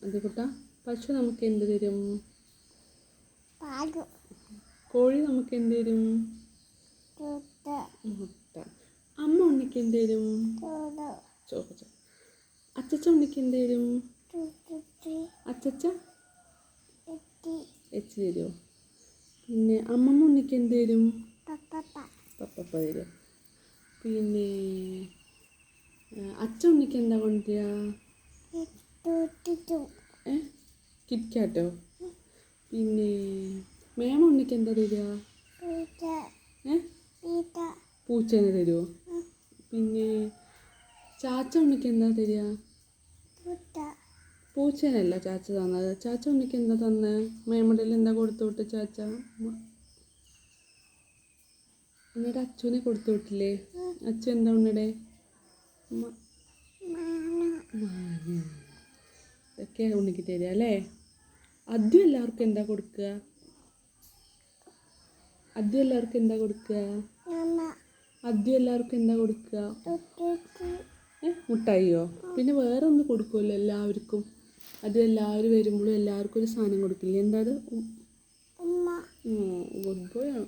അത് കുട്ടാ പശു നമുക്ക് എന്ത് തരും? കോഴി നമുക്ക് എന്ത് തരും? മുട്ട. അമ്മ ഉണ്ണിക്ക് എന്ത് തരും? ചോറ്. അച്ചച്ച ഉണ്ണിക്ക് എന്ത് തരും? അച്ചച്ച എച്ച് തരുമോ? പിന്നെ അമ്മമ്മ ഉണ്ണിക്ക് എന്ത് തരും? പപ്പ തരും. പിന്നെ അച്ഛ ഉണ്ണിക്ക് എന്താ കൊണ്ടുവരിക? കിറ്റ്കാറ്റോ? പിന്നെ മേമ ഉണ്ണിക്ക് എന്താ തരിക? പൂച്ചേനെ തരുമോ? പിന്നെ ചാച്ച ഉണ്ണിക്ക് എന്താ തരിക? പൂച്ചേനല്ല ചാച്ച തന്നത്. ചാച്ച ഉണ്ണിക്ക് എന്താ തന്നെ? മേമയുടെ എന്താ കൊടുത്തു വിട്ട് ചാച്ച? ഉണ്ണിയുടെ അച്ഛനെ കൊടുത്തു വിട്ടില്ലേ? അച്ഛൻ എന്താ ഉണ്ണിയുടെ? ഇതൊക്കെയാണ് ഉണ്ണിക്ക് തരിക അല്ലേ? ആദ്യം എല്ലാവർക്കും എന്താ കൊടുക്കുക? ആദ്യം എല്ലാവർക്കും എന്താ കൊടുക്കുക? ആദ്യം എല്ലാവർക്കും എന്താ കൊടുക്കുക? മുട്ടായിയോ? പിന്നെ വേറെ ഒന്ന് കൊടുക്കുമല്ലോ എല്ലാവർക്കും. അത് എല്ലാവരും വരുമ്പോഴും എല്ലാവർക്കും ഒരു സാധനം കൊടുക്കില്ലേ? എന്താ അത്? ഗുഡ് ബോയ് ആണ്.